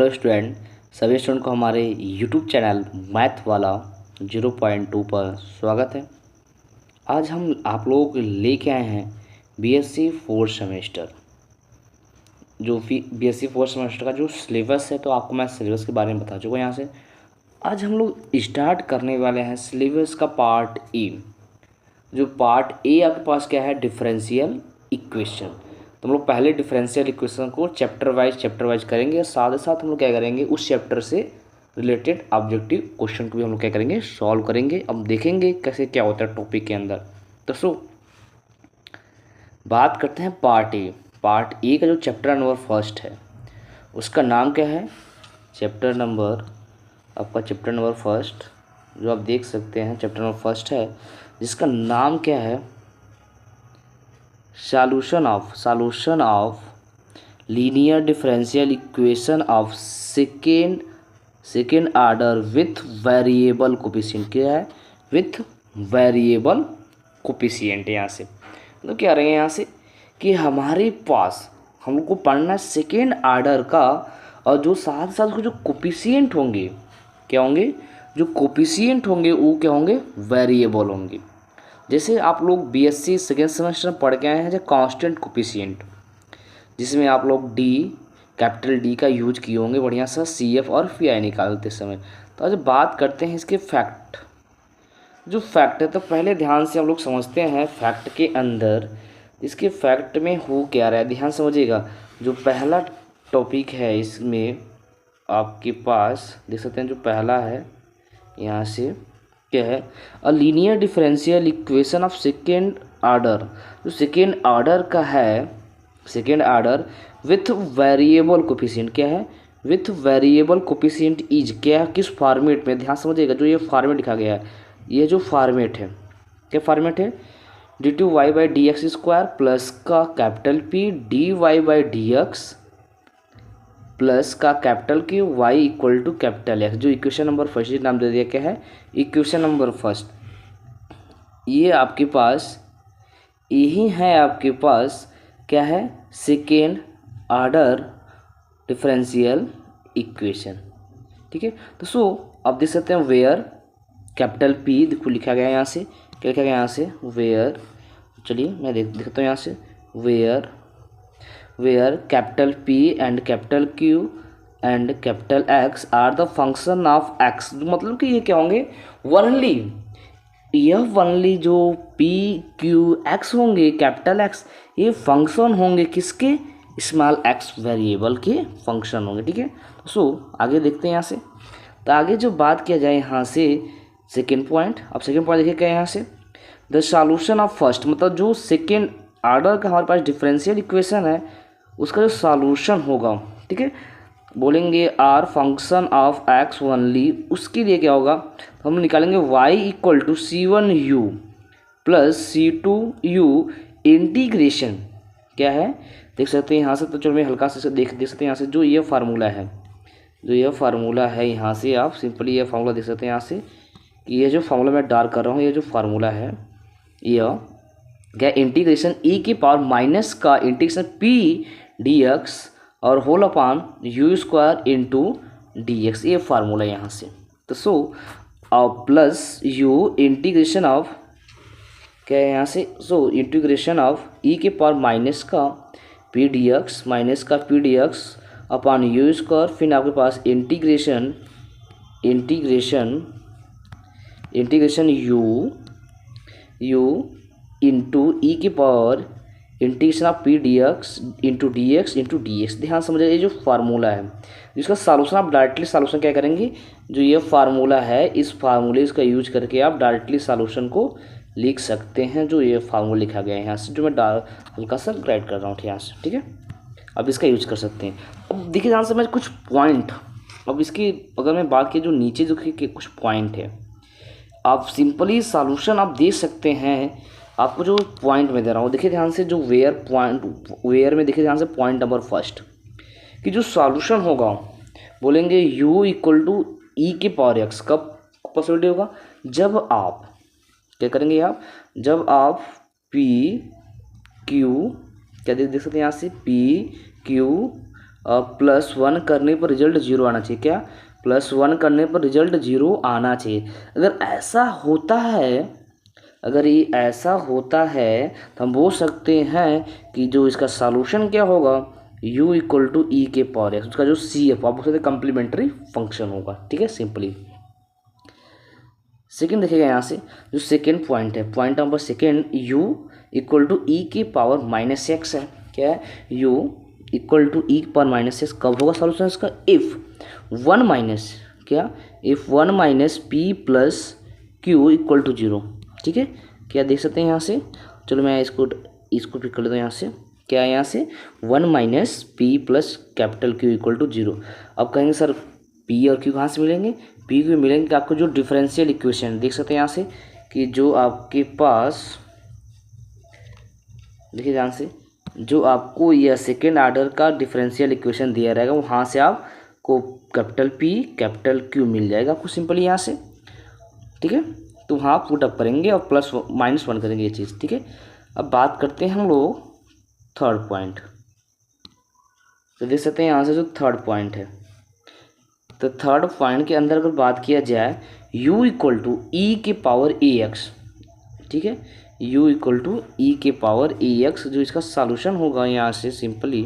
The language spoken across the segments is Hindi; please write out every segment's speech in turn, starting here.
हेलो स्टूडेंट, सभी स्टूडेंट को हमारे यूट्यूब चैनल मैथ वाला 0.2 पर स्वागत है। आज हम आप लोगों को लेके आए हैं बीएससी फोर्थ सेमेस्टर। जो बीएससी फोर्थ सेमेस्टर का जो सिलेबस है, तो आपको मैं सिलेबस के बारे में बता चुका हूँ। यहाँ से आज हम लोग स्टार्ट करने वाले हैं सिलेबस का पार्ट ए। जो पार्ट ए आपके पास क्या है, डिफरेंशियल इक्वेशन। तो हम लोग पहले डिफरेंशियल इक्वेशन को चैप्टर वाइज करेंगे, साथ ही साथ हम लोग क्या करेंगे, उस चैप्टर से रिलेटेड ऑब्जेक्टिव क्वेश्चन को भी हम लोग क्या करेंगे, सॉल्व करेंगे। अब देखेंगे कैसे क्या होता है टॉपिक के अंदर। तो बात करते हैं पार्ट ए। पार्ट ए का जो चैप्टर नंबर फर्स्ट है उसका नाम क्या है, चैप्टर नंबर फर्स्ट, जो आप देख सकते हैं चैप्टर नंबर फर्स्ट है, जिसका नाम क्या है, solution of linear differential equation of second order with variable coefficient. क्या है, विथ वेरिएबल कोफिशिएंट। यहाँ से मतलब क्या रहे हैं, यहाँ से कि हमारे पास हमको पढ़ना है सेकेंड ऑर्डर का, और जो साथ साथ उसके जो कोफिशिएंट होंगे, क्या होंगे, जो कोफिशिएंट होंगे वो क्या होंगे, वेरिएबल होंगे। जैसे आप लोग बीएससी सेकेंड सेमेस्टर में पढ़ के आए हैं, जो कांस्टेंट कोफिशिएंट, जिसमें आप लोग कैपिटल डी का यूज किए होंगे बढ़िया सा सीएफ और पीआई निकालते समय। तो आज बात करते हैं इसके फैक्ट। जो फैक्ट है, तो पहले ध्यान से हम लोग समझते हैं फैक्ट के अंदर इसके फैक्ट में हो क्या रहा है, ध्यान समझिएगा। जो पहला टॉपिक है इसमें आपके पास देख सकते हैं, जो पहला है यहाँ से क्या है, a linear differential equation of second order. जो सेकेंड ऑर्डर का है, second order with variable coefficient, क्या है, विथ वेरिएबल कोफिशिएंट इज, क्या, किस फॉर्मेट में, ध्यान समझिएगा। जो ये फॉर्मेट लिखा गया है, ये जो फॉर्मेट है, क्या फॉर्मेट है, d2y/dx² प्लस का कैपिटल P dy/dx प्लस का capital Q y equal to capital X। जो इक्वेशन नंबर फर्स्ट नाम दे दिया, क्या है, इक्वेशन नंबर फर्स्ट। ये आपके पास यही है, आपके पास क्या है, सेकेंड ऑर्डर डिफरेंशियल इक्वेशन। ठीक है, तो आप देख सकते हैं वेयर कैपिटल P देखो लिखा गया है, यहाँ से क्या लिखा गया, यहाँ से वेयर, चलिए मैं देखता हूँ यहाँ से, where capital P and capital Q and capital X are the function of X। मतलब कि ये क्या होंगे, वनली, यह वनली जो P Q X होंगे, कैपिटल X, ये फंक्शन होंगे किसके, स्मॉल x वेरिएबल के फंक्शन होंगे। ठीक है, तो आगे देखते हैं यहाँ से। तो आगे जो बात किया जाए यहाँ से सेकेंड पॉइंट, अब सेकेंड पॉइंट देखिए क्या है यहाँ से, द सॉल्यूशन ऑफ फर्स्ट, मतलब जो सेकेंड ऑर्डर का हमारे पास डिफरेंशियल इक्वेशन है उसका जो सॉल्यूशन होगा, ठीक है, बोलेंगे are function of x only, उसके लिए क्या होगा, तो हम निकालेंगे y equal to c1u plus c2u integration, क्या है, देख सकते हैं यहाँ से। तो चलो मैं हल्का से देख सकते हैं यहाँ से, जो ये फार्मूला है, यहाँ से आप सिंपली ये फार्मूला देख सकते हैं यहाँ से, कि ये जो फार्मूला मैं डार्क कर रहा हूँ, ये जो फार्मूला है, यह क्या, इंटीग्रेशन e की पावर माइनस का इंटीग्रेशन p dx और whole upon u² into dx, ये फार्मूला यहाँ से। तो प्लस u इंटीग्रेशन ऑफ, क्या है यहाँ से, इंटीग्रेशन ऑफ e की पावर माइनस का p dx अपॉन u², फिर आपके पास इंटीग्रेशन u इंटू ई की power integration of P into dx। ध्यान समझिए, ये जो फार्मूला है जिसका सॉल्यूशन आप डायरेक्टली सॉल्यूशन क्या करेंगे, जो ये फार्मूला है, इस फार्मूले का यूज करके आप डायरेक्टली सॉल्यूशन को लिख सकते हैं। जो ये फार्मूला लिखा गया है यहाँ से, जो मैं हल्का सा राइट कर रहा हूँ यहाँ से, ठीक है, अब इसका यूज कर सकते हैं। अब देखिए ध्यान से मैं कुछ पॉइंट, अब इसकी अगर मैं बात की, जो नीचे जो कुछ पॉइंट है, आप सिंपली सॉल्यूशन आप दे सकते हैं। आपको जो पॉइंट में दे रहा हूँ, देखिए ध्यान से, जो वेयर में देखिए ध्यान से, पॉइंट नंबर फर्स्ट, कि जो सॉल्यूशन होगा, बोलेंगे u इक्वल टू ई के पावर x। कब पॉसिबिलिटी होगा, जब आप क्या करेंगे, जब आप p q, क्या देख सकते हैं यहाँ से, p q +1 करने पर रिजल्ट 0 आना चाहिए। क्या? +1 करने पर रिजल्ट 0 आना चाहिए। अगर ऐसा होता है, अगर ये ऐसा होता है तो हम बोल सकते हैं कि जो इसका सॉल्यूशन क्या होगा, u इक्वल टू ई के पावर एक्स, उसका जो सी एफ आप बोल सकते कम्प्लीमेंट्री फंक्शन होगा। ठीक है, सिंपली। सेकेंड देखिएगा यहाँ से जो सेकेंड पॉइंट है, point number second, u equal to e के पावर -x है। क्या है? u equal to e power -x कब होगा सॉल्यूशन इसका? इफ़ 1 माइनस क्या, if 1 minus P plus Q equal to 0। ठीक है, क्या देख सकते हैं यहाँ से? चलो मैं इसको पिक कर लेता हूँ यहाँ से। क्या है यहाँ से? 1 minus P plus capital Q equal to 0। अब कहेंगे सर पी और क्यू कहाँ से मिलेंगे? पी क्यू मिलेंगे कि आपको जो डिफरेंशियल इक्वेशन देख सकते हैं यहाँ से कि जो आपके पास देखिए ध्यान से, जो आपको यह सेकेंड ऑर्डर का डिफरेंशियल इक्वेशन दिया रहेगा वहाँ से आपको कैपिटल पी कैपिटल क्यू मिल जाएगा आपको सिंपली यहाँ से। ठीक है, तो वहाँ पुट अप करेंगे और +-1 करेंगे ये चीज़। ठीक है, अब बात करते हैं हम लोग थर्ड पॉइंट। तो देख सकते हैं यहाँ से जो थर्ड पॉइंट है, तो थर्ड पॉइंट के अंदर अगर बात किया जाए u इक्वल टू ई के पावर ए एक्स। ठीक है, u इक्वल टू ई के पावर ए एक्स, जो इसका सॉल्यूशन होगा यहाँ से सिंपली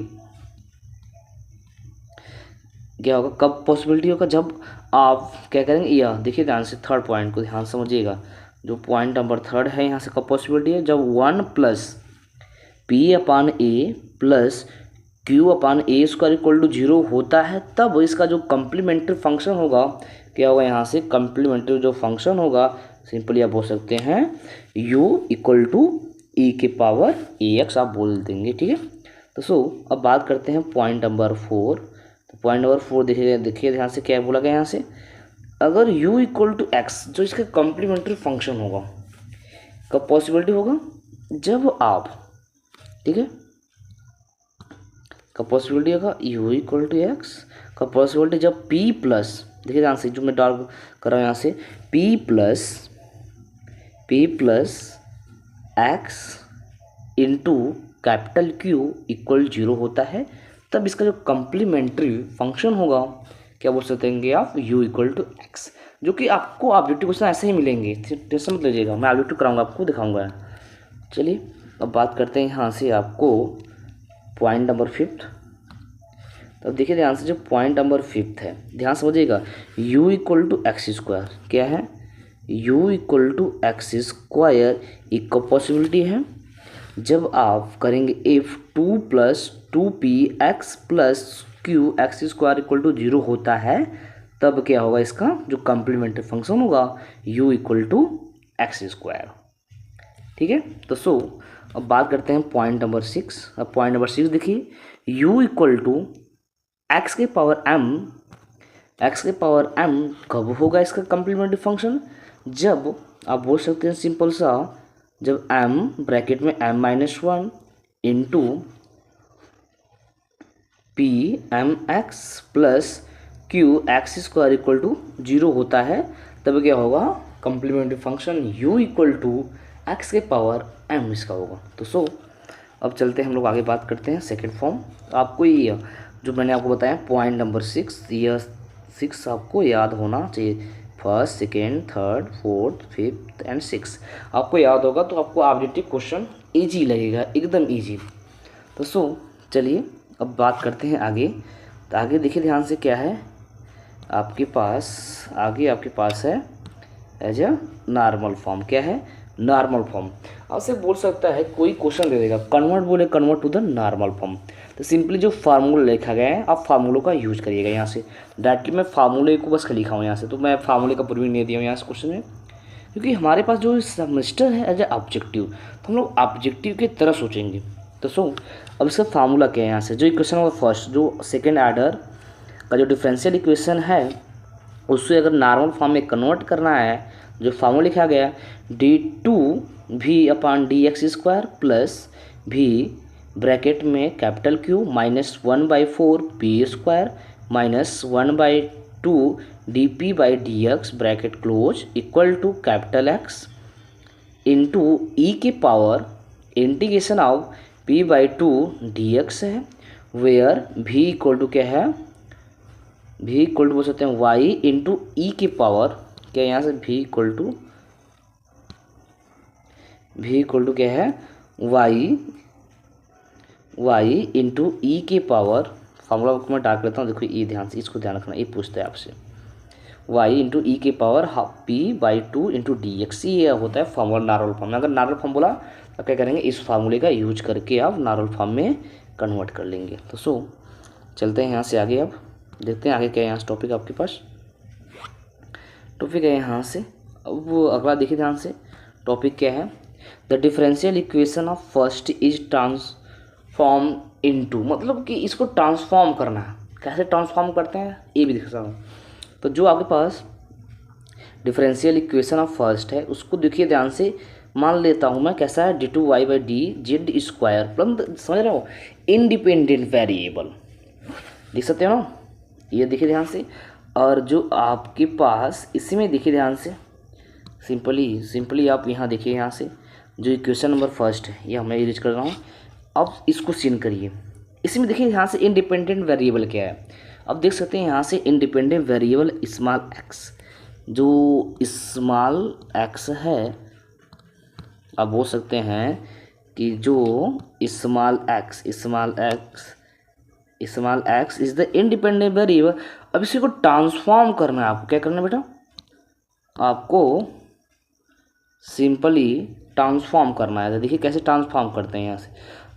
क्या होगा, कब पॉसिबिलिटी होगा, जब आप क्या करेंगे, यह देखिए ध्यान से थर्ड पॉइंट को ध्यान समझिएगा। जो पॉइंट नंबर थर्ड है यहाँ से कब पॉसिबिलिटी है, जब 1 plus p upon a plus q upon a square equal to 0 होता है, तब इसका जो कम्प्लीमेंट्री फंक्शन होगा क्या होगा, यहाँ से कम्प्लीमेंट्री जो फंक्शन होगा सिंपली आप बोल सकते हैं u इक्वल टू ई के पावर ए एक्स आप बोल देंगे। ठीक है, तो अब बात करते हैं पॉइंट नंबर 4। तो पॉइंट नंबर 4 देखिए ध्यान से क्या बोला गया यहाँ से, अगर u इक्वल टू एक्स जो इसका कम्प्लीमेंट्री फंक्शन होगा, कब पॉसिबिलिटी होगा, जब आप, ठीक है, का पॉसिबिलिटी होगा u इक्वल टू एक्स का पॉसिबिलिटी जब p प्लस, देखिए ध्यान से जो मैं डाल कर रहा हूँ यहाँ से, p plus x into capital Q equal 0 होता है, तब इसका जो कम्प्लीमेंट्री फंक्शन होगा क्या बोल सकते हैं आप, u इक्वल टू एक्स, जो कि आपको ऑब्जेक्टिव क्वेश्चन ऐसे ही मिलेंगे, टेंशन मत लीजिएगा, मैं ऑब्जेक्टिव कराऊंगा आपको दिखाऊंगा। चलिए अब बात करते हैं यहाँ से आपको पॉइंट नंबर 5। तो देखिए ध्यान से जो पॉइंट नंबर 5 है, ध्यान समझिएगा, u equal to x square क्या है, u equal to x square एक का पॉसिबिलिटी है जब आप करेंगे if 2 plus 2p x plus q x square equal to 0 होता है, तब क्या होगा, इसका जो कम्प्लीमेंट्री फंक्शन होगा u equal to x square. ठीक है, तो अब बात करते हैं पॉइंट नंबर 6। अब पॉइंट नंबर 6 देखिए, u इक्वल टू एक्स के पावर m कब होगा इसका कम्प्लीमेंट्री फंक्शन, जब आप बोल सकते हैं सिंपल सा, जब m ब्रैकेट में m-1 into p m x plus q x square equal to 0 होता है, तब क्या होगा, complementary function u equal to x के पावर m इसका होगा। तो अब चलते हैं हम लोग आगे बात करते हैं सेकेंड फॉर्म। आपको ये जो मैंने आपको बताया पॉइंट नंबर 6, यह 6 आपको याद होना चाहिए, first second third fourth fifth and 6 आपको याद होगा, तो आपको ऑब्जेक्टिव क्वेश्चन ईजी लगेगा, एकदम ईजी। तो चलिए अब बात करते हैं आगे। तो आगे देखिए ध्यान से क्या है आपके पास, आगे आपके पास है एज अ नॉर्मल फॉर्म। क्या है, नॉर्मल फॉर्म। आपसे बोल सकता है कोई क्वेश्चन दे देगा, convert to the normal form, तो सिंपली जो फार्मूला लिखा गया है आप फार्मूलों का यूज करिएगा। यहाँ से डायरेक्टली मैं फार्मूले को बस लिखा हूँ यहाँ से, तो मैं फार्मूले का प्रूविंग नहीं दिया हूँ यहाँ से क्वेश्चन में, क्योंकि हमारे पास जो सेमेस्टर है एज ए ऑब्जेक्टिव, तो हम लोग ऑब्जेक्टिव की तरह सोचेंगे। तो अब इसका फार्मूला क्या है, यहाँ से जो इक्वेशन होगा फर्स्ट, जो सेकेंड ऑर्डर का जो डिफरेंशियल इक्वेशन है उससे अगर नॉर्मल फॉर्म में कन्वर्ट करना है, जो फार्मूला लिखा गया d2v/dx² प्लस v ब्रैकेट में capital Q -1/4p² -1/2 dp/dx bracket close equal to capital X into e के power integration of p/2 dx है, वेयर भी इक्वल टू क्या है, भी इक्वल टू बोल सकते हैं वाई इंटू ई की पावर, क्या यहाँ से भी इक्वल टू क्या है, वाई इंटू ई की पावर, फॉर्मूला बुक में डाल लेता हूँ, देखो ई ध्यान से, इसको ध्यान रखना, ये पूछता है आपसे, वाई इंटू ई की power P by two into D x, ये होता है फॉर्मूला नार्मल फॉर्म में। अगर नार्मल फॉर्म बोला तो क्या करेंगे, इस फार्मूले का यूज करके आप नार्मल फॉर्म में कन्वर्ट कर लेंगे। तो चलते हैं यहाँ से आगे, अब देखते हैं आगे क्या है यहाँ से टॉपिक आपके पास। टॉपिक है यहाँ से, अब वो अगला देखिए ध्यान से, टॉपिक क्या है, the differential equation of first is transform into, मतलब कि इसको ट्रांसफॉर्म करना है, कैसे ट्रांसफॉर्म करते हैं ये भी दिख सकता हूँ। तो जो आपके पास डिफरेंशियल इक्वेशन ऑफ फर्स्ट है उसको देखिए ध्यान से, मान लेता हूँ मैं कैसा है, d two y by d z square, मतलब समझ रहे हो, इंडिपेंडेंट वेरिएबल, देख सकते हो ना, ये देखिए ध्यान से। और जो आपके पास इसी में देखिए ध्यान से, सिंपली आप यहाँ देखिए, यहाँ से जो इक्वेशन नंबर फर्स्ट है ये मैं यूज कर रहा हूँ। अब इसको सीन करिए, इसमें देखिए यहाँ से इंडिपेंडेंट वेरिएबल क्या है, अब देख सकते हैं यहाँ से इंडिपेंडेंट वेरिएबल स्मॉल एक्स, जो स्मॉल एक्स है, अब बोल सकते हैं कि जो small x is the independent variable. अब इसी को ट्रांसफॉर्म करना है आपको, क्या करना है बेटा, आपको सिंपली ट्रांसफॉर्म करना है। देखिए कैसे ट्रांसफॉर्म करते हैं, यहाँ से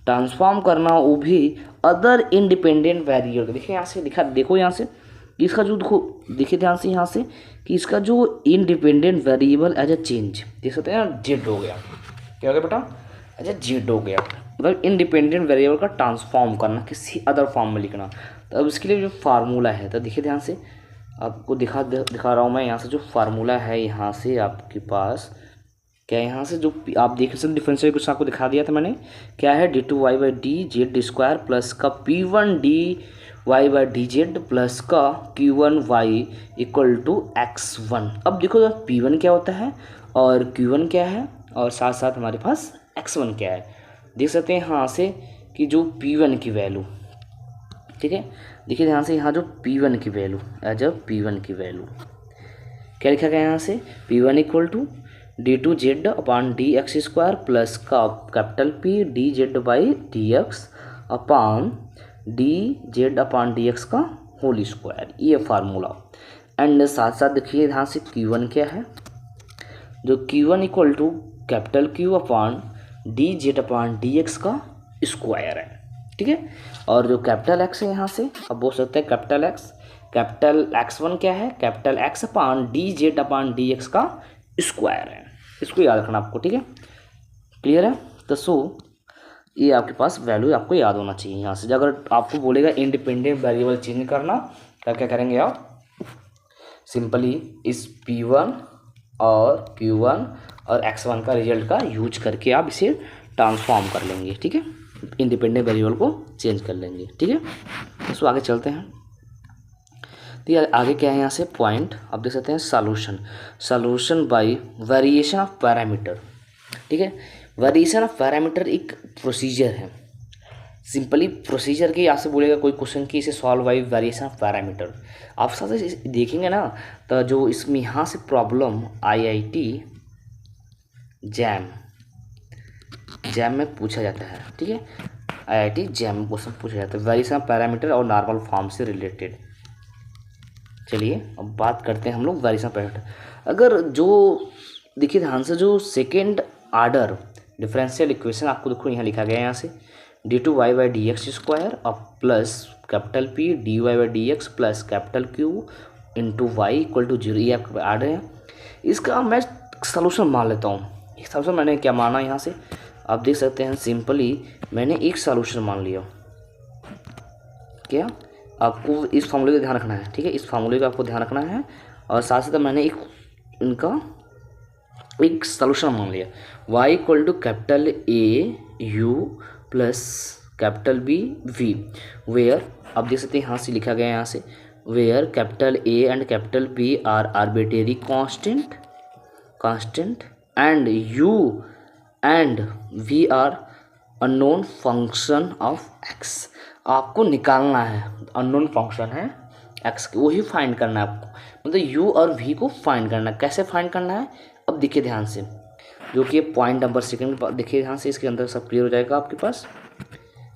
ट्रांसफॉर्म करना, वो भी अदर इंडिपेंडेंट वेरिएबल। देखिए यहाँ से लिखा, देखो यहाँ से इसका जो, देखो देखिए ध्यान से यहाँ से कि इसका जो independent variable as a change, देख सकते हैं ना, जेड हो गया, क्या हो गया बेटा, एज अ जेड हो गया, मतलब इंडिपेंडेंट वेरिएबल का ट्रांसफॉर्म करना, किसी अदर फॉर्म में लिखना। तो अब इसके लिए जो फार्मूला है, तो देखिए ध्यान से, आपको दिखा रहा हूँ मैं, यहाँ से जो फार्मूला है, यहाँ से आपके पास क्या है, यहाँ से जो आप देख सकते डिफरेंशियल कुछ आपको दिखा दिया था मैंने, क्या है, d two y by d z square plus का p one d y by d z plus का q one y equal to x one. अब देखो पी वन क्या होता है और क्यू वन क्या है, और साथ साथ हमारे पास एक्स वन क्या है, देख सकते हैं यहाँ से कि जो पी वन की वैल्यू, ठीक है, देखिए ध्यान से यहाँ जो पी वन की value, as a P one की वैल्यू क्या लिखा गया यहाँ से, P one equal to d two z upon d x square plus का capital P d z by d x upon d z upon d x का होल स्क्वायर, ये फार्मूला। एंड साथ साथ देखिए यहाँ से क्यू वन क्या है, जो q one equal to capital Q upon d z upon d x का स्क्वायर है, ठीक है। और जो कैपिटल एक्स है यहाँ से, अब बोल सकते हैं कैपिटल एक्स वन क्या है, capital x upon d z upon d x का स्क्वायर है, इसको याद रखना आपको, ठीक है, क्लियर है। तो ये आपके पास वैल्यू आपको याद होना चाहिए। यहाँ से अगर आपको बोलेगा इंडिपेंडेंट वेरिएबल चेंज करना, तब क्या करेंगे आप, सिंपली इस P1 और Q1 और X1 का रिजल्ट का यूज करके आप इसे ट्रांसफॉर्म कर लेंगे, ठीक है, इंडिपेंडेंट वेरिएबल को चेंज कर लेंगे, ठीक है। तो आगे चलते हैं, तो ये आगे क्या है यहाँ से पॉइंट, आप देख सकते हैं solution bye variation of parameter, ठीक है। वेरिएशन ऑफ पैरामीटर एक प्रोसीजर है, सिंपली प्रोसीजर के यहाँ से बोलेगा कोई क्वेश्चन की इसे solve by variation of parameter, आप साथ देखेंगे ना, तो जो इसमें यहाँ से प्रॉब्लम IIT जैम में पूछा जाता है, ठीक है, IIT जैम में क्वेश्चन पूछा जाता है वेरिएशन ऑफ पैरामीटर और नॉर्मल फॉर्म से रिलेटेड। चलिए अब बात करते हैं हम लोग वेरिएशन ऑफ पैरामीटर। अगर जो देखिए ध्यान से, जो सेकेंड ऑर्डर डिफरेंशियल इक्वेशन आपको देखो यहाँ लिखा गया है, यहाँ से d two y by d x square और plus capital P d y by d x plus capital Q into y equal to zero, ये आपके ऑर्डर है। इसका मैं सलूशन मान लेता हूँ, एक सलूशन मैंने क्या माना यहाँ से, आप देख सकते हैं सिंपली मैंने एक सलूशन मान लिया, क्या आपको इस फार्मूले का ध्यान रखना है, ठीक है, इस फार्मूले का आपको ध्यान रखना है। और साथ साथ मैंने एक सलूशन मान लिया, y equal to capital A U plus capital B V, where आप देख सकते हैं यहाँ से लिखा गया है, यहाँ से where capital A and capital B are arbitrary constant and U and V are unknown function of x। आपको निकालना है, अननोन फंक्शन है एक्स, वही फाइंड करना है आपको, मतलब यू और वी को फाइंड करना है। कैसे फाइंड करना है अब देखिए ध्यान से, जो कि पॉइंट नंबर सेकेंड देखिए ध्यान से, इसके अंदर सब क्लियर हो जाएगा आपके पास।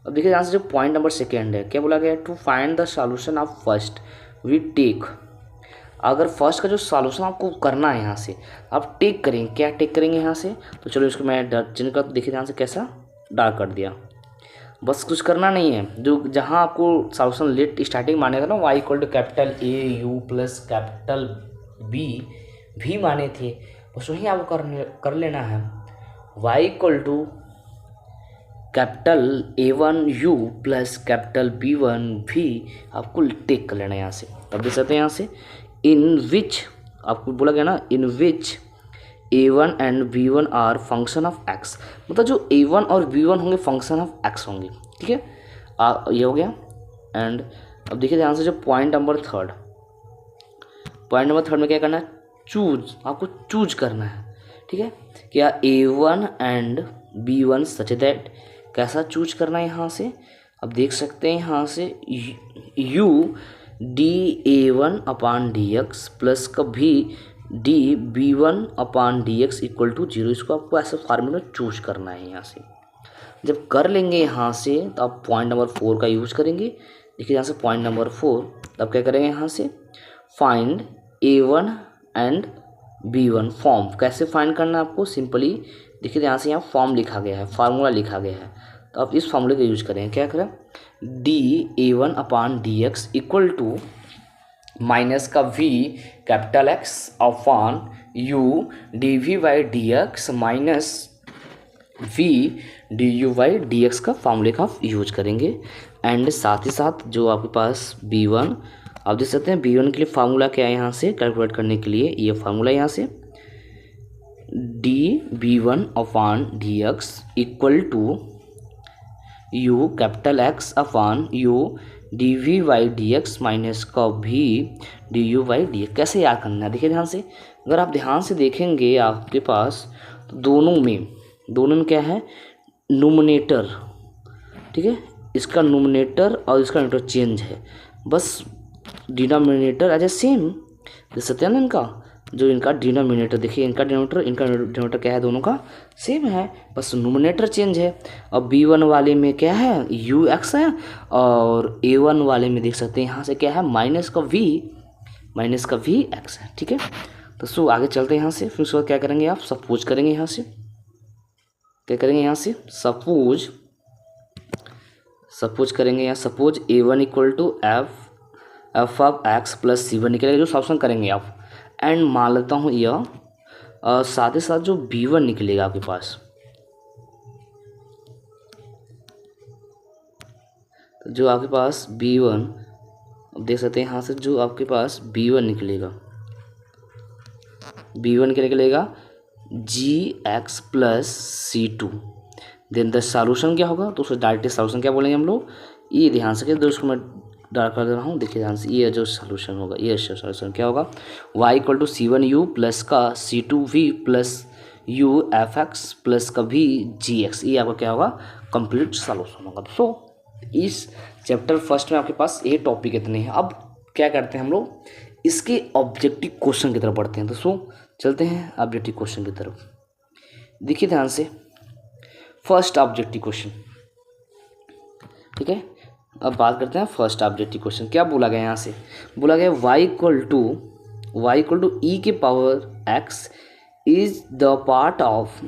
अब देखिए ध्यान से, जो पॉइंट नंबर सेकेंड है क्या बोला गया है, to find the solution of first we take. अगर फर्स्ट का जो सॉल्यूशन आपको करना है यहाँ से आप टेक करेंगे, क्या टेक करेंगे यहाँ से, तो चलो इसको मैं चेंज कर, देखिए ध्यान से कैसा डार्क कर दिया। बस कुछ करना नहीं है, जो जहाँ आपको सॉल्यूशन लेट स्टार्टिंग माने था ना, y equal to capital A u plus capital B भी माने थे, बस वहीं आपको कर लेना है। Y equal to capital A1 U plus capital B1 भी आपको टेक कर लेना है यहाँ से। अब देख सकते हैं यहाँ से, इन विच आपको बोला गया ना, in which A1 and B1 are function of x, मतलब जो A1 और B1 होंगे फंक्शन ऑफ x होंगे, ठीक है। ये हो गया। एंड अब देखिए ध्यान से, जो पॉइंट नंबर थर्ड में क्या करना है, चूज, आपको चूज करना है, ठीक है। क्या A1 and B1 such that, कैसा चूज करना है यहाँ से, अब देख सकते हैं यहाँ से, u dA1 अपान dx प्लस कभी dB1/dx इक्वल टू 0, इसको आपको ऐसे फार्मूला चूज करना है यहाँ से। जब कर लेंगे यहाँ से तो आप पॉइंट नंबर 4 का यूज करेंगे। देखिए यहाँ से पॉइंट नंबर 4, तब क्या करेंगे यहाँ से, find A1 and B1 form. कैसे फाइंड करना है आपको, सिंपली देखिए यहाँ से, यहाँ फॉर्म लिखा गया है, फार्मूला लिखा गया है, तो आप इस फार्मूले का यूज करेंगे। क्या करें, dA1/dx इक्वल टू माइनस का v capital X upon u dV/dx minus v du/dx का फार्मूले का यूज करेंगे। एंड साथ ही साथ जो आपके पास B1, आप देख सकते हैं B1 के लिए फार्मूला क्या है, यहाँ से कैलकुलेट करने के लिए ये फार्मूला यहाँ से dB1/dx इक्वल टू u कैपिटल X upon u dV/dx minus का भी du/dx। कैसे याद करना है, देखिए ध्यान से, अगर आप ध्यान से देखेंगे आपके पास तो दोनों में क्या है, नोमिनेटर, ठीक है, इसका नोमिनेटर और इसका न्यूमरेटर चेंज है, बस डिनोमिनेटर एज ए सेम। देख सकते हैं ना, इनका जो इनका डिनोमिनेटर, देखिए इनका डिनोमिनेटर क्या है, दोनों का सेम है, बस नोमिनेटर चेंज है। अब B1 वाले में क्या है, ux है, और A1 वाले में देख सकते हैं यहाँ से क्या है, माइनस का v x है, ठीक है। तो सो आगे चलते हैं यहाँ से, फिर उसके बाद क्या करेंगे आप, सपोज करेंगे यहाँ से, क्या करेंगे यहाँ से, सपोज करेंगे यहाँ, suppose A1 equal to f of x plus C1 निकलेगा, जो सॉल्यूशन करेंगे आप। एंड मान लेता हूँ यह साथ ही साथ जो B1 निकलेगा आपके पास, जो आपके पास B1 देख सकते हैं यहाँ से, जो आपके पास B1 निकलेगा, B1 क्या निकलेगा, gx plus C2। Then the solution क्या होगा, तो उसका डायरेक्ट सॉल्यूशन क्या बोलेंगे हम लोग, ये ध्यान से, दोस्तों मैं डार्क कर दे रहा हूँ, देखिए ध्यान से, ये जो सॉल्यूशन होगा, ये सॉल्यूशन क्या होगा, y equal to C1u plus का C2v plus u fx plus का भी gx, ये आपका क्या होगा, कंप्लीट सॉल्यूशन होगा। तो इस चैप्टर फर्स्ट में आपके पास ये टॉपिक इतने हैं। अब क्या करते हैं हम लोग, इसके ऑब्जेक्टिव क्वेश्चन की तरफ बढ़ते हैं। तो चलते हैं ऑब्जेक्टिव क्वेश्चन की तरफ। देखिए ध्यान से, फर्स्ट ऑब्जेक्टिव क्वेश्चन, ठीक है। अब बात करते हैं फर्स्ट ऑब्जेक्टिव क्वेश्चन। क्या बोला गया यहाँ से, बोला गया y इक्वल टू e के power x is the part of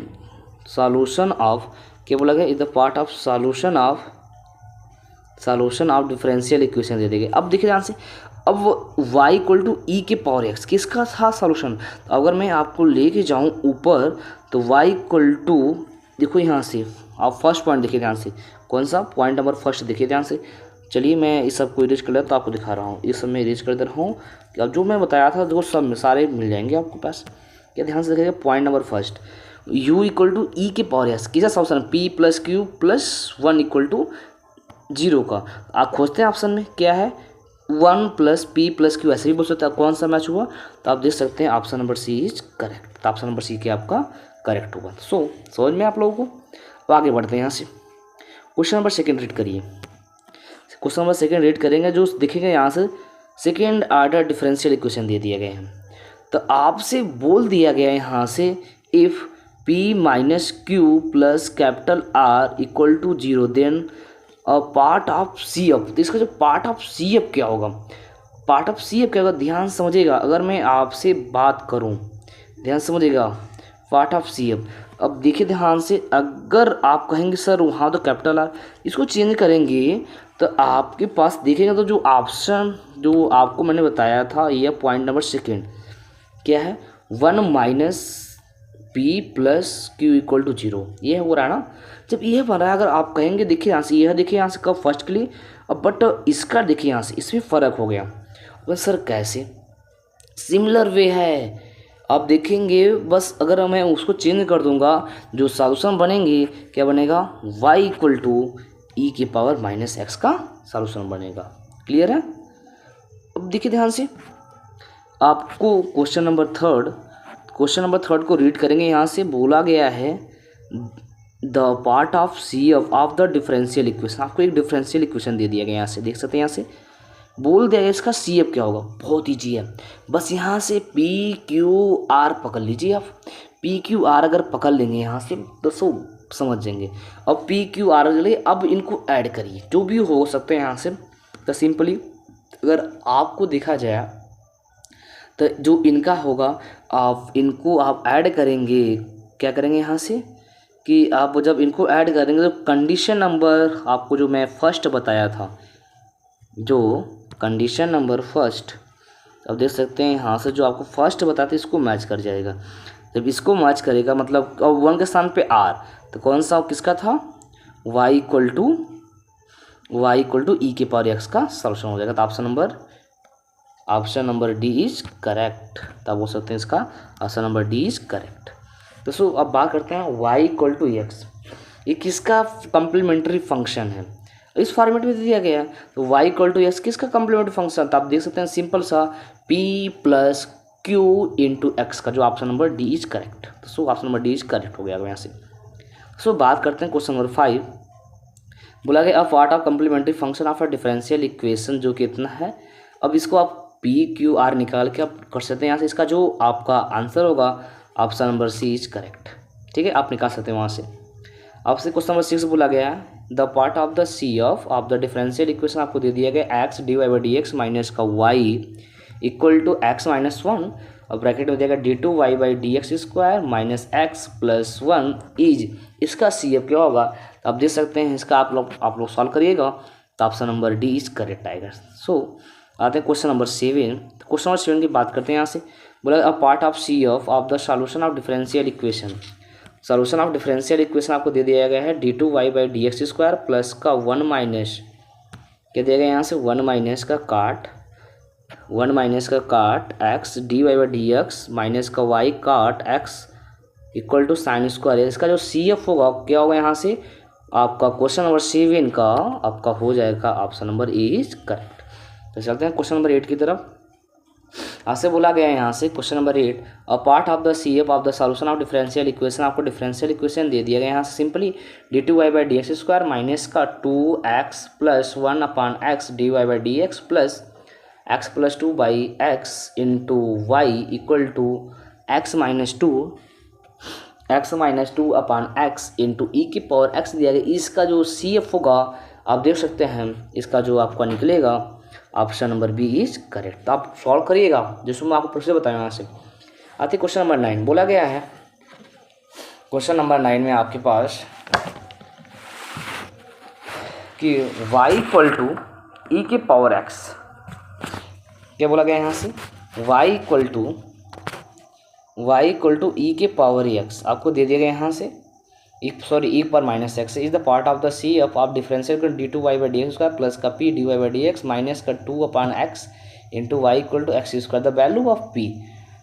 solution of, क्या बोला गया, is the part of solution of differential equation दे देंगे। अब देखिए ध्यान से, अब y इक्वल टू ई के पावर x किसका था सॉल्यूशन, अगर मैं आपको लेके जाऊँ ऊपर तो y इक्वल टू, देखो यहाँ से आप फर्स्ट पॉइंट देखिए ध्यान से, कौन सा पॉइंट नंबर फर्स्ट देखिए ध्यान से। चलिए मैं इस सब को इरेज कर लेता, तो आपको दिखा रहा हूँ, इस सब में इरेज कर दे रहा हूँ। अब जो मैं बताया था देखो सब में सारे मिल जाएंगे आपके पास। क्या ध्यान से देखिएगा, point number first, u equal to e के पावर s किसा solution, p plus q plus 1 equal to 0 का। आप खोजते हैं ऑप्शन में क्या है, 1 प्लस p प्लस क्यू, ऐसे भी बोल सकते हैं। कौन सा मैच हुआ, तो आप देख सकते हैं option number C is correct, तो ऑप्शन नंबर सी क्या आपका करेक्ट होगा। समझ में आप लोगों को। अब आगे बढ़ते हैं यहाँ से, क्वेश्चन नंबर सेकेंड रीड करिए। क्वेश्चन नंबर सेकंड रीड करेंगे, जो दिखेगा यहाँ से सेकेंड ऑर्डर डिफरेंशियल इक्वेशन दे दिया गया है। तो आपसे बोल दिया गया है यहाँ से if p minus q plus capital R equal to 0 then part of C F. तो इसका जो पार्ट ऑफ सी एफ क्या होगा, पार्ट ऑफ सी एफ क्या होगा, ध्यान समझिएगा। अगर मैं आपसे बात करूँ, ध्यान समझिएगा, पार्ट ऑफ सी एफ। अब देखिए ध्यान से, अगर आप कहेंगे सर वहाँ तो कैपिटल आर, इसको चेंज करेंगे तो आपके पास देखेंगे तो जो ऑप्शन जो आपको मैंने बताया था, ये पॉइंट नंबर सेकेंड क्या है, 1 minus P plus Q equal to 0, ये हो रहा है ना। जब ये बन रहा है, अगर आप कहेंगे देखिए यहाँ से, यह देखिए यहाँ से कब फर्स्ट के लिए, अब बट इसका देखिए यहाँ से इसमें फ़र्क हो गया। बस सर कैसे, सिमिलर वे है। आप देखेंगे बस अगर मैं उसको चेंज कर दूंगा, जो सॉल्यूशन बनेंगे क्या बनेगा, y इक्वल टू ई के पावर माइनस एक्स का सॉल्यूशन बनेगा। क्लियर है। अब देखिए ध्यान से, आपको क्वेश्चन नंबर थर्ड को रीड करेंगे। यहाँ से बोला गया है the part of C of the differential equation. आपको एक डिफरेंशियल इक्वेशन दे दिया गया, यहाँ से देख सकते हैं, यहाँ से बोल दिया गया इसका सी एफ क्या होगा। बहुत ईजी है, बस यहाँ से पी क्यू आर पकड़ लीजिए आप। पी क्यू आर अगर पकड़ लेंगे यहाँ से तो समझ जाएंगे। अब पी क्यू आर लिए अब इनको ऐड करिए, जो भी हो सकते हैं यहाँ से। तो सिंपली अगर आपको देखा जाए तो जो इनका होगा, आप इनको आप ऐड करेंगे, क्या करेंगे यहाँ से कि आप जब इनको ऐड करेंगे तो कंडीशन नंबर आपको जो मैं फर्स्ट बताया था, जो कंडीशन नंबर फर्स्ट, अब देख सकते हैं यहाँ से जो आपको फर्स्ट बताते इसको मैच कर जाएगा। जब इसको मैच करेगा मतलब अब 1 के स्थान पे आर, तो कौन सा किसका था, y इक्वल टू ई के पावर एक्स का सॉल्यूशन हो जाएगा। तो option number d is correct. तो आप बोल सकते हैं इसका option number d is correct. तो अब बात करते हैं y इक्वल टू एक्स, ये किसका कम्प्लीमेंट्री फंक्शन है, इस फॉर्मेट में दिया गया है। तो y इक्वल टू एक्स किसका कम्प्लीमेंट्री फंक्शन, तो आप देख सकते हैं सिंपल सा p plus q into x का, जो option number d is correct. तो option number d is correct हो गया यहाँ से। बात करते हैं क्वेश्चन नंबर 5। बोला गया a part of complementary function of a differential equation, जो कि इतना है। अब इसको आप p q r निकाल के आप कर सकते हैं यहाँ से। इसका जो आपका आंसर होगा option number C is correct. ठीक है, आप निकाल सकते हैं वहाँ से। आपसे क्वेश्चन नंबर 6 बोला गया the part of the C of the differential equation, आपको दे दिया गया x d y by d x minus का y equal to x minus 1, और ब्रैकेट में दिया d two y by d x square minus x plus 1 is, इसका सी एफ क्या होगा। तो आप देख सकते हैं इसका आप लोग सॉल्व करिएगा, तो option number d is correct आएगा। आते हैं क्वेश्चन नंबर 7। क्वेश्चन नंबर 7 की बात करते हैं। यहाँ से बोला a part of C of the solution of differential equation. Solution of differential equation आपको दे दिया गया है d two y by d x square plus का 1 माइनस क्या दिया गया यहाँ से 1 माइनस का cot x d y by d x minus का y cot x equal to sine square. इसका जो सी एफ होगा क्या होगा यहाँ से, आपका क्वेश्चन नंबर 7 का आपका हो जाएगा option number A is correct. तो चलते हैं क्वेश्चन नंबर 8 की तरफ। आपसे बोला गया है यहाँ से question number 8 a part of the C F of the solution of differential equation. आपको डिफरेंशियल इक्वेशन दे दिया गया यहाँ से simply d two y by d x square minus का 2x plus 1 upon x d y by d x plus x plus 2 by x into y equal to x minus two upon x into e की पावर एक्स दिया गया। इसका जो सी एफ होगा आप देख सकते हैं, इसका जो आपका निकलेगा option number B is correct. तो आप सॉल्व करिएगा जिसमें मैं आपको प्रोसेस बताया। यहाँ से आते क्वेश्चन नंबर 9। बोला गया है क्वेश्चन नंबर 9 में आपके पास कि y इक्वल टू ई के पावर एक्स, क्या बोला गया यहाँ से y इक्वल टू ई के पावर एक्स आपको दे दिया गया यहाँ से ई पर minus x is the part of the C F of differential d two y by d x square plus का p d y by d x minus का 2 upon x into y equal to x square the value of p.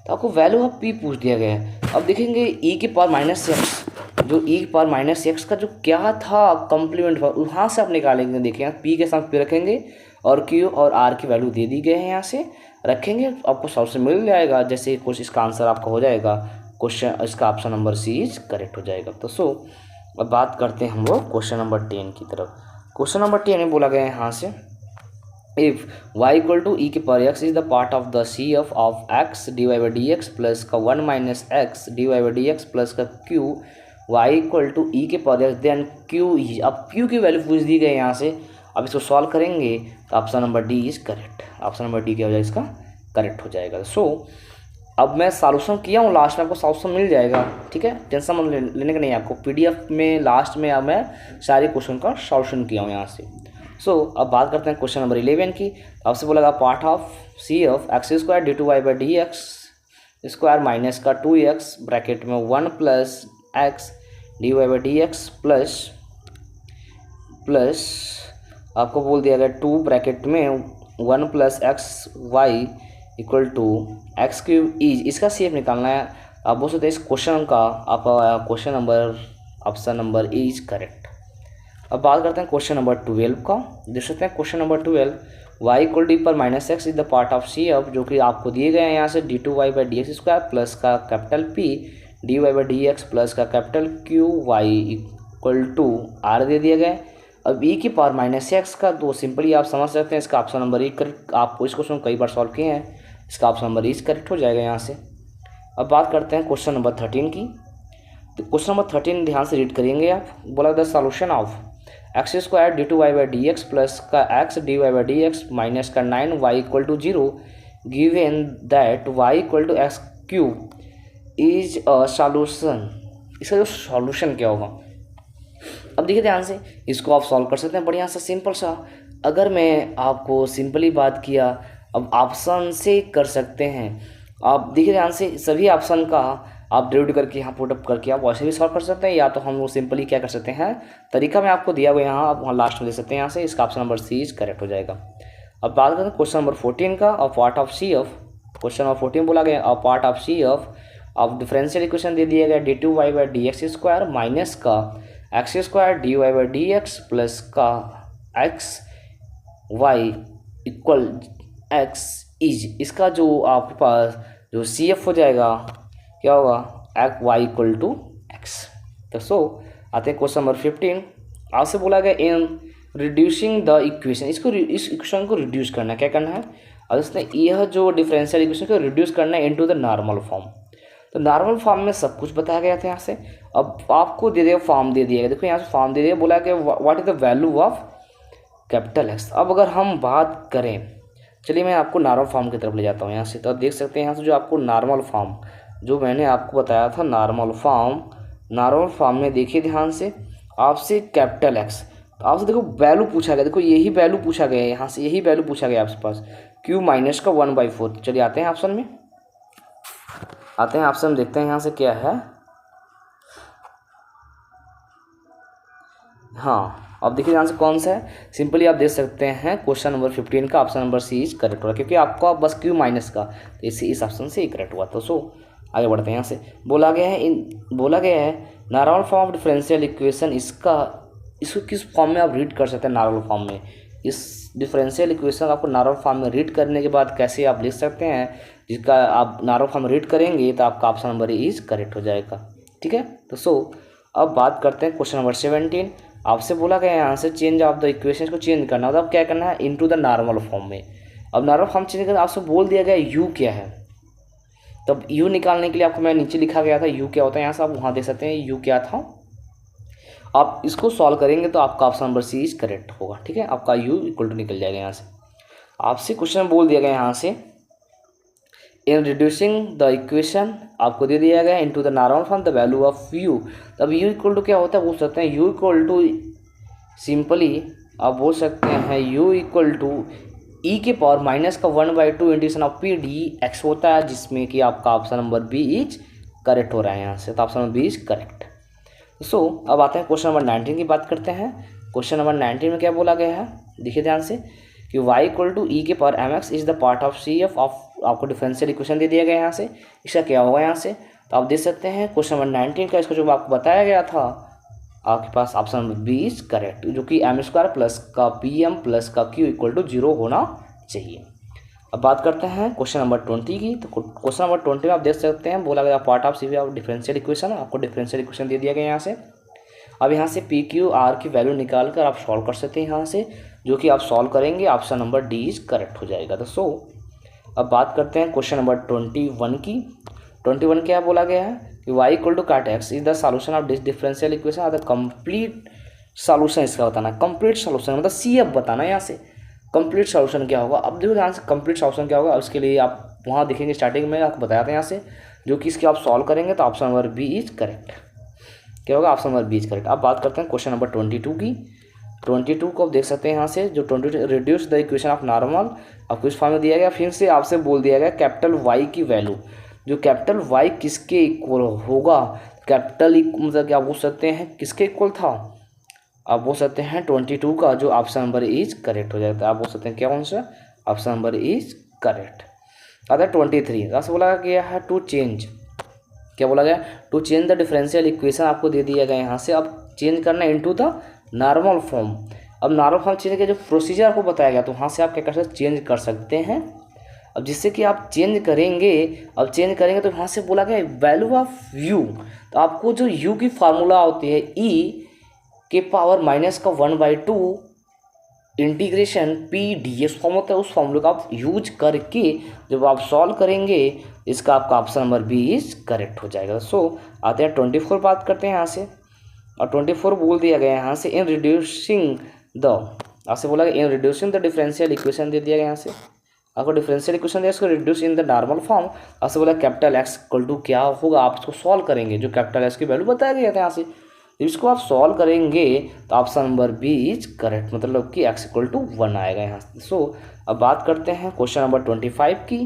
तो आपको वैल्यू ऑफ पी पूछ दिया गया है। अब देखेंगे ई के पावर माइनस एक्स, जो ई के पावर माइनस एक्स का जो क्या था कम्प्लीमेंट वहाँ से आप निकालेंगे। देखिए पी के साथ पी रखेंगे और क्यू और आर की वैल्यू दे दी गई है, यहाँ से रखेंगे आपको सॉल्यूशन मिल जाएगा। जैसे कुछ इसका आंसर आपका हो जाएगा क्वेश्चन, इसका option number C is correct हो जाएगा। तो अब बात करते हैं हम लोग क्वेश्चन नंबर 10 की तरफ। क्वेश्चन नंबर 10 में बोला गया है यहाँ से if y equal to e के power x is the part of the C F of x d y by d x plus का 1 minus x d y by d x plus का q y equal to e के पावर x देन q। अब q की वैल्यू पूछ दी गई यहाँ से, अब इसको सॉल्व करेंगे तो option number d is correct. Option number D क्या हो जाएगा, इसका करेक्ट हो जाएगा। सो अब मैं सॉल्यूशन किया हूँ, लास्ट में आपको सॉल्यूशन मिल जाएगा, ठीक है, टेंशन मत लेने का नहीं आपको। पीडीएफ में लास्ट में अब मैं सारे क्वेश्चन का सॉल्यूशन किया हूँ यहाँ से। सो अब बात करते हैं क्वेश्चन नंबर 11 की। आपसे बोला part of C of x square d two y by d x square minus का 2x ब्रैकेट में 1 plus x d y by d x plus आपको बोल दिया गया 2 ब्रैकेट में 1 plus x y equal to x cube is, इसका CF निकालना है। आप बोल सकते हैं इस क्वेश्चन का आपका question number option number A is correct. अब बात करते हैं क्वेश्चन नंबर 12 का। देख सकते हैं question number 12 y equal d पर minus x is the part of C F, जो कि आपको दिए गए हैं यहाँ से d two y by d x square plus का capital P d y by d x plus का capital Q y equal to r दे दिया गया। अब ई की पावर माइनस एक्स का तो सिंपली आप समझ सकते हैं इसका ऑप्शन नंबर ई करेक्ट। आपको इस क्वेश्चन कई बार सॉल्व किए हैं, इसका ऑप्शन नंबर ई करेक्ट हो जाएगा यहाँ से। अब बात करते हैं क्वेश्चन नंबर 13 की। तो क्वेश्चन नंबर 13 ध्यान से रीड करेंगे आप। बोला the solution of x square d two y by d x plus का x d y by d x minus का 9 y equal to 0 given that y equal to x cube is a solution. इसका जो सॉल्यूशन क्या होगा, अब देखिए ध्यान से, इसको आप सॉल्व कर सकते हैं बढ़िया सा सिंपल सा। अगर मैं आपको सिंपली बात किया, अब ऑप्शन से कर सकते हैं आप। देखिए ध्यान से, सभी ऑप्शन का आप डेरिवेटिव करके यहाँ पुटअप करके आप वैसे भी सॉल्व कर सकते हैं, या तो हम वो सिंपली क्या कर सकते हैं, तरीका मैं आपको दिया हुआ यहाँ, आप वहाँ लास्ट में दे सकते हैं। यहाँ से इसका option number C is correct हो जाएगा। अब बात करते हैं क्वेश्चन नंबर 14 का। और part of C of question number 14 बोला गया, और part of C of differential equation दे दिया गया d two y by d x square minus का x square d y by d x plus का x y equal x is. इसका जो आपके पास जो CF हो जाएगा क्या होगा, x y equal to x. तो सो आते हैं क्वेश्चन नंबर 15। आपसे बोला गया इन रिड्यूसिंग द इक्वेशन, इस इक्वेशन को रिड्यूस करना है, क्या करना है, और इसने यह जो डिफरेंशियल इक्वेशन को रिड्यूस करना है इनटू द नॉर्मल फॉर्म। तो नॉर्मल फॉर्म में सब कुछ बताया गया था यहाँ से। अब आपको दे दिया फॉर्म दे दिया, देखो यहाँ से फॉर्म दे दिया, बोला कि what is the value of capital x. अब अगर हम बात करें, चलिए मैं आपको नॉर्मल फॉर्म की तरफ ले जाता हूँ यहाँ से। तो आप देख सकते हैं यहाँ से जो आपको नॉर्मल फॉर्म जो मैंने आपको बताया था, नॉर्मल फॉर्म में देखिए ध्यान से, आपसे कैपिटल एक्स, तो आपसे देखो वैल्यू पूछा गया, देखो यही वैल्यू पूछा गया है यहाँ से, यही वैल्यू पूछा गया आपके पास क्यू माइनस का 1/4। चलिए आते हैं ऑप्शन में, आते हैं ऑप्शन देखते हैं यहाँ से क्या है। हाँ अब देखिए ध्यान से कौन सा है, सिंपली आप देख सकते हैं क्वेश्चन नंबर 15 का option number C is correct हुआ, क्योंकि आपका बस क्यू माइनस का, तो इस ऑप्शन से ही करेक्ट हुआ। तो सो आगे बढ़ते हैं यहाँ से। बोला गया है normal form of differential equation, इसको किस फॉर्म में आप रीड कर सकते हैं, नॉर्मल फॉर्म में। इस डिफरेंशियल इक्वेशन आपको नॉर्मल फॉर्म में रीड करने के बाद कैसे आप लिख सकते हैं, जिसका आप नॉर्मल फॉर्म रीड करेंगे तो आपका ऑप्शन नंबर इज करेक्ट हो जाएगा, ठीक है। तो सो अब बात करते हैं क्वेश्चन नंबर 17। आपसे बोला गया यहाँ से चेंज ऑफ द इक्वेशन को चेंज करना, मतलब क्या करना है, इनटू द नॉर्मल फॉर्म में। अब नॉर्मल फॉर्म चेंज करना, आपसे बोल दिया गया यू क्या है, तब यू निकालने के लिए आपको मैं नीचे लिखा गया था यू क्या होता है, यहाँ से आप वहाँ देख सकते हैं यू क्या था। आप इसको सॉल्व करेंगे तो आपका option number C is correct होगा, ठीक है, आपका यू इक्वल टू निकल जाएगा यहाँ से। आपसे क्वेश्चन बोल दिया गया यहाँ से इन रिड्यूसिंग द इक्वेशन, आपको दे दिया गया into the normal form the value of you. तब यू इक्वल टू क्या होता है, बोल सकते हैं यू इक्वल टू, सिंपली आप बोल सकते हैं यू इक्वल टू ई के पावर माइनस का 1/2 integration of p d x होता है, जिसमें कि आपका option number B is correct हो रहा है यहाँ से। तो option number B is correct. So अब आते हैं क्वेश्चन नंबर 19 की बात करते हैं। क्वेश्चन नंबर 19 में क्या बोला गया है, देखिए ध्यान से कि y इक्वल टू ई के power m x is the part of C F of, आपको डिफरेंशियल इक्वेशन दे दिया गया यहाँ से, इसका क्या होगा यहाँ से। तो आप देख सकते हैं क्वेश्चन नंबर 19 का, इसको जो आपको बताया गया था आपके पास option number B is correct, जो कि एम स्क्वायर प्लस का पी एम प्लस का क्यू इक्वल टू 0 होना चाहिए। अब बात करते हैं क्वेश्चन नंबर 20 की। तो क्वेश्चन नंबर 20 में आप देख सकते हैं बोला गया part of C of differential equation, आपको डिफरेंशियल इक्वेशन दे दिया गया यहाँ से। अब यहाँ से पी क्यू आर की वैल्यू निकाल कर आप सॉल्व कर सकते हैं यहाँ से। जो कि आप सॉल्व करेंगे option number d is correct हो जाएगा। तो सो अब बात करते हैं क्वेश्चन नंबर 21 की। 21 क्या बोला गया है कि y इक्वल टू काट x is the solution of this differential equation और द कंप्लीट सॉल्यूशन इसका बताना। कंप्लीट सॉल्यूशन मतलब सी एफ बताना यहाँ से कंप्लीट सॉल्यूशन क्या होगा। अब देखो यहाँ से कंप्लीट सॉल्यूशन क्या होगा, उसके लिए आप वहाँ देखेंगे स्टार्टिंग में आपको बताया था यहाँ से, जो कि इसके आप सॉल्व करेंगे तो option number B is correct. क्या होगा, option number B is correct. अब बात करते हैं क्वेश्चन नंबर 22 की। 22 को आप देख सकते हैं यहाँ से, जो 22 reduce the equation of normal आपको इस फॉर्म में दिया गया। फिर से आपसे बोल दिया गया कैपिटल वाई की वैल्यू, जो कैपिटल वाई किसके इक्वल होगा। कैपिटल मतलब क्या बोल सकते हैं किसके इक्वल था, आप बोल सकते हैं 22 का, जो ऑप्शन नंबर इज करेक्ट हो जाता है। आप बोल सकते हैं क्या कौन सा, option number is correct. Other 23 रस बोला गया है टू चेंज, क्या बोला गया, to change the differential equation आपको दे दिया गया यहाँ से। अब चेंज करना इनटू द नॉर्मल फॉर्म। अब नॉर्मल फॉर्म चेंज के जो प्रोसीजर आपको बताया गया, तो वहाँ से आप क्या कर सकते चेंज कर सकते हैं। अब जिससे कि आप चेंज करेंगे, अब चेंज करेंगे तो वहाँ से बोला गया वैल्यू ऑफ यू। तो आपको जो यू की फार्मूला होती है ई के power -1/2 integration P D S form होता है, उस फॉर्मूले का आप यूज करके जब आप सॉल्व करेंगे, इसका आपका option number B is correct हो जाएगा। सो आते हैं 24 बात करते हैं यहाँ से। और 24 बोल दिया गया यहाँ से इन रिड्यूसिंग द, आपसे बोला गया in reducing the differential equation दे दिया गया यहाँ से। आपको डिफरेंशियल इक्वेशन दिया, इसको reduce in the normal form. आपसे बोला कैपिटल एक्स इक्वल टू क्या होगा, आप इसको सॉल्व करेंगे, जो कैपिटल एक्स की वैल्यू बताया गया था यहाँ से, इसको आप सॉल्व करेंगे तो option number B is correct, मतलब कि x इक्वल टू 1 आएगा यहाँ से। सो अब बात करते हैं क्वेश्चन नंबर 25 की।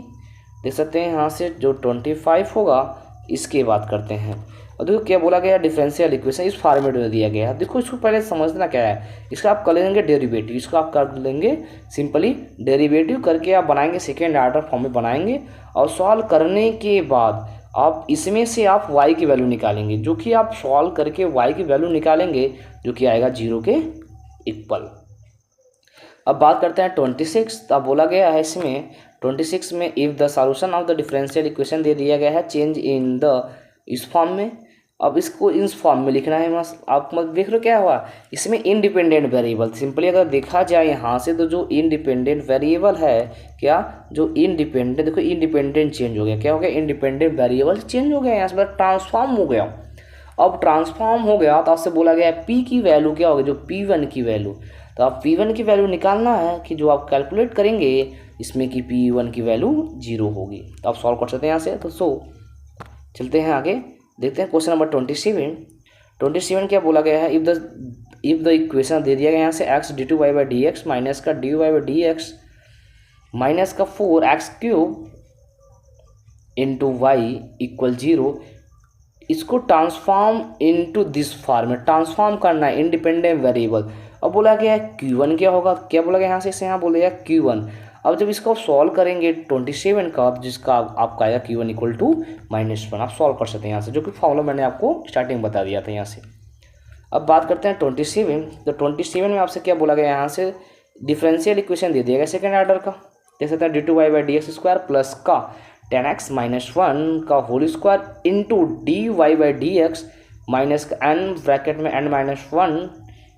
देख सकते हैं यहाँ से जो 25 होगा इसके बात करते हैं। और देखो क्या बोला गया, डिफरेंशियल इक्वेशन इस फॉर्मेट में दिया गया है। देखो इसको पहले समझना क्या है, इसका आप कर लेंगे डेरिवेटिव, इसको आप कर लेंगे सिंपली डेरिवेटिव करके आप बनाएंगे, सेकेंड ऑर्डर फॉर्म में बनाएंगे। और सॉल्व करने के बाद आप इसमें से आप y की वैल्यू निकालेंगे, जो कि आप सॉल्व करके y की वैल्यू निकालेंगे, जो कि आएगा 0 के इक्वल। अब बात करते हैं 26। अब बोला गया है इसमें 26 में if the solution of the differential equation दे दिया गया है चेंज इन द इस फॉर्म में। अब इसको इस फॉर्म में लिखना है। मस्त आप मत देख रहे हो क्या हुआ, इसमें इंडिपेंडेंट वेरिएबल सिंपली अगर देखा जाए यहाँ से, तो जो इंडिपेंडेंट वेरिएबल है क्या, जो इंडिपेंडेंट, देखो इंडिपेंडेंट चेंज हो गया, क्या हो गया, इंडिपेंडेंट वेरिएबल चेंज हो गया, यहाँ से ट्रांसफॉर्म हो गया। अब ट्रांसफॉर्म हो गया तो आपसे बोला गया पी की वैल्यू क्या होगी, जो P1 की वैल्यू। तो आप P1 की वैल्यू निकालना है कि जो आप कैलकुलेट करेंगे इसमें कि P1 की वैल्यू 0 होगी। तो आप सॉल्व कर सकते हैं यहाँ से। तो सो चलते हैं आगे, देखते हैं क्वेश्चन नंबर 27 क्या बोला गया है, इफ़ द इक्वेशन दे दिया गया यहाँ से x d2y/dx माइनस का dy/dx माइनस का 4x³ इंटू वाई इक्वल 0, इसको ट्रांसफॉर्म इनटू दिस फॉर्म में ट्रांसफॉर्म करना है इंडिपेंडेंट वेरिएबल। अब बोला गया है Q1 क्या होगा, क्या बोला गया यहाँ से, इसे यहाँ बोला गया Q1। अब जब इसको आप सॉल्व करेंगे 27 का, जिसका आपका आएगा Q1 इक्वल टू -1, आप सॉल्व कर सकते हैं यहाँ से, जो कि फॉर्मूला मैंने आपको स्टार्टिंग बता दिया था यहाँ से। अब बात करते हैं 27। तो 27 में आपसे क्या बोला गया यहाँ से, डिफरेंशियल इक्वेशन दे दिया गया सेकेंड ऑर्डर का, देख सकते हैं d2y/dx² प्लस का 10x - 1 का whole square into dy/dx minus का n ब्रैकेट में n-1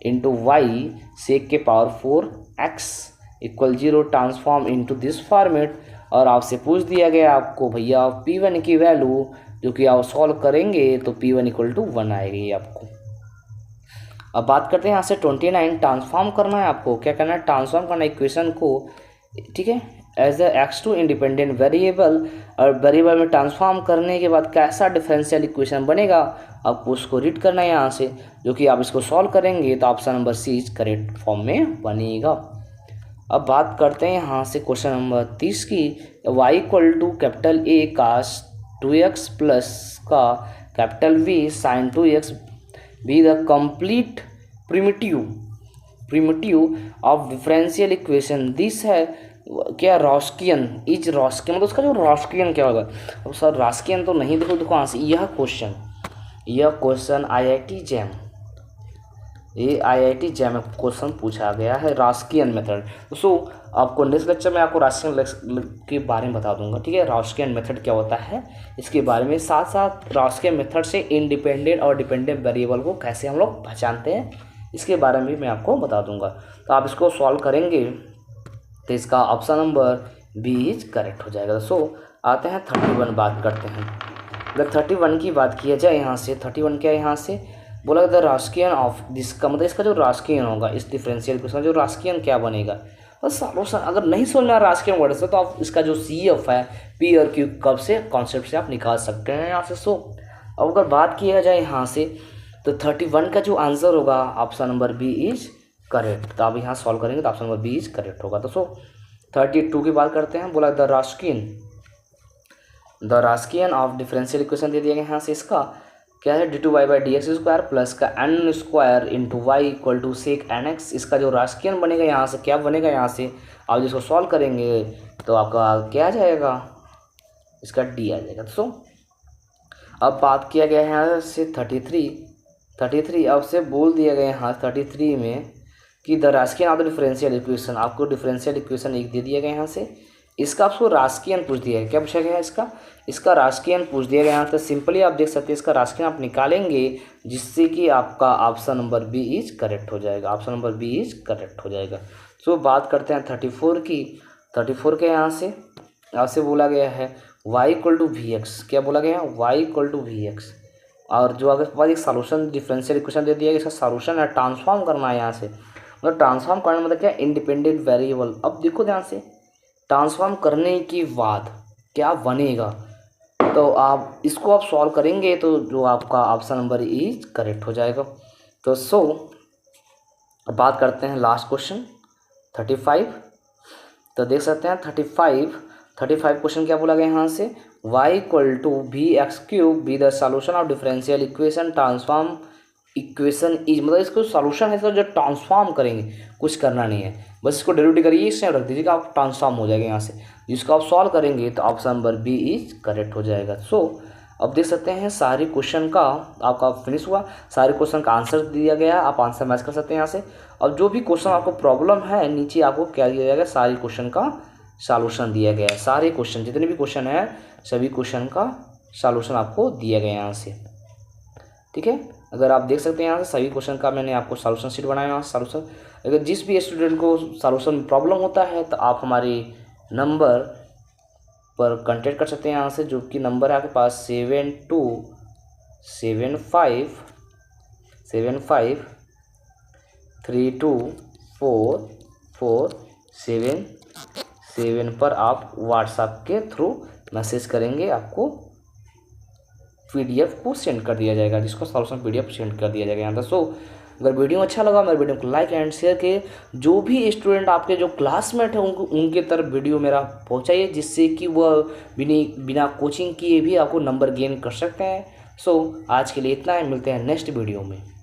इंटू वाई सेक के power 4x equal 0 transform into this format. और आपसे पूछ दिया गया आपको भैया P1 की वैल्यू, जो कि आप सॉल्व करेंगे तो P1 इक्वल टू 1 आएगी आपको। अब बात करते हैं यहाँ से 29, ट्रांसफॉर्म करना है आपको, क्या करना है, ट्रांसफॉर्म करना है इक्वेशन को, ठीक है, as the x2 independent variable. और वेरिएबल में ट्रांसफॉर्म करने के बाद कैसा डिफरेंशियल इक्वेशन बनेगा, आपको उसको रीड करना है यहाँ से, जो कि आप इसको सॉल्व करेंगे तो option number C correct form में बनेगा। अब बात करते हैं यहाँ से क्वेश्चन नंबर 30 की, y equal to capital A cos 2x plus का capital V sin 2x be the complete primitive of differential equation. This है क्या, रॉस्कियन इज रॉस्कियन, मतलब उसका जो रॉस्कियन क्या होगा। अब सर रॉस्कियन तो नहीं, देखो कहाँ से, यह क्वेश्चन IIT जैम, ये IIT जैम में क्वेश्चन पूछा गया है, रॉस्कियन मेथड। सो आपको नेक्स्ट लेक्चर में आपको रॉस्कियन के बारे में बता दूंगा, ठीक है, रॉस्कियन मेथड क्या होता है इसके बारे में, साथ साथ रॉस्कियन मेथड से इंडिपेंडेंट और डिपेंडेंट वेरिएबल को कैसे हम लोग पहचानते हैं इसके बारे में भी मैं आपको बता दूंगा। तो आप इसको सॉल्व करेंगे तो इसका option number B is correct हो जाएगा। सो आते हैं 31 बात करते हैं। अगर 31 की बात किया जाए यहाँ से 31 क्या है, यहाँ से बोला द रास्कियन ऑफ दिस का मतलब इसका जो रास्कियन होगा इस डिफरेंशियल इक्वेशन जो रास्कियन क्या बनेगा। बस सॉल्यूशन अगर नहीं समझ में रास्कियन वर्ड से तो आप इसका जो सी एफ है पी और क्यू कब से कॉन्सेप्ट से आप निकाल सकते हैं यहाँ से। सो अब अगर बात किया जाए यहाँ से तो 31 का जो आंसर होगा option number B is correct. तो आप यहाँ सॉल्व करेंगे तो option number B is correct होगा। तो सो 32 की बात करते हैं। बोला द रास्कियन ऑफ डिफरेंशियल इक्वेशन दे दिया गया यहाँ से। इसका क्या है d2y/dx² प्लस का n² into y equal to sec nx। इसका जो रास्कियन बनेगा यहाँ से क्या बनेगा, यहाँ से आप जिसको सॉल्व करेंगे तो आपका क्या आ जाएगा, इसका d आ जाएगा। सो अब बात किया गया है यहाँ से 33 अब से बोल दिया गया है यहाँ 33 में कि the रास्कियन of the differential equation. आपको डिफरेंशियल इक्वेशन एक दे दिया गया यहाँ से, इसका आपको रास्कियन पूछ दिया गया। क्या पूछा गया है इसका रास्कियन पूछ दिया गया यहाँ। तो सिंपली आप देख सकते हैं इसका रास्कियन आप निकालेंगे जिससे कि आपका option number B is correct हो जाएगा। Option number B is correct हो जाएगा। सो बात करते हैं 34 की। 34 के यहाँ से बोला गया है y equal to v x. क्या बोला गया है, y equal to v x. और जो अगर पास एक सॉल्यूशन डिफरेंशियल इक्वेशन दे दिया है, इसका सॉल्यूशन है ट्रांसफॉर्म करना है यहाँ से। मतलब ट्रांसफॉर्म करना मतलब क्या, इंडिपेंडेंट वेरिएबल। अब देखो ध्यान से ट्रांसफॉर्म करने के बाद क्या बनेगा, तो आप इसको आप सॉल्व करेंगे तो जो आपका ऑप्शन नंबर इज करेक्ट हो जाएगा। तो सो बात करते हैं लास्ट क्वेश्चन 35। तो देख सकते हैं 35 क्वेश्चन क्या बोला गया यहाँ से, y equal to v x cube be the solution of differential equation transform equation is. मतलब इसको सॉल्यूशन है, इसको जो ट्रांसफॉर्म करेंगे, कुछ करना नहीं है, बस इसको डेरिवेटिव करिए, इससे रख दीजिएगा, आप ट्रांसफॉर्म हो जाएगा यहाँ से। जिसको आप सॉल्व करेंगे तो option number B is correct हो जाएगा। सो अब देख सकते हैं सारे क्वेश्चन का आपका फिनिश हुआ, सारे क्वेश्चन का आंसर दिया गया, आप आंसर मैच कर सकते हैं यहाँ से। अब जो भी क्वेश्चन आपको प्रॉब्लम है नीचे आपको क्या दिया जाएगा, सारे क्वेश्चन का सॉल्यूशन दिया गया है। सारे क्वेश्चन जितने भी क्वेश्चन है सभी क्वेश्चन का सॉल्यूशन आपको दिया गया है यहाँ से, ठीक है। अगर आप देख सकते हैं यहाँ से सभी क्वेश्चन का मैंने आपको सॉल्यूशन शीट बनाया यहाँ सॉल्यूशन। अगर जिस भी स्टूडेंट को सॉल्यूशन में प्रॉब्लम होता है तो आप हमारे नंबर पर कांटेक्ट कर सकते हैं यहाँ से, जो कि नंबर है आपके पास 7275324477 पर आप व्हाट्सएप के थ्रू मैसेज करेंगे, आपको पीडीएफ को सेंड कर दिया जाएगा, जिसको सॉल्यूशन पीडीएफ सेंड कर दिया जाएगा यहाँ पर। सो अगर वीडियो अच्छा लगा मेरे वीडियो को लाइक एंड शेयर के, जो भी स्टूडेंट आपके जो क्लासमेट है उनके तरफ वीडियो मेरा पहुँचाइए, जिससे कि वह बिना कोचिंग किए भी आपको नंबर गेन कर सकते हैं। सो आज के लिए इतना है, मिलते हैं नेक्स्ट वीडियो में।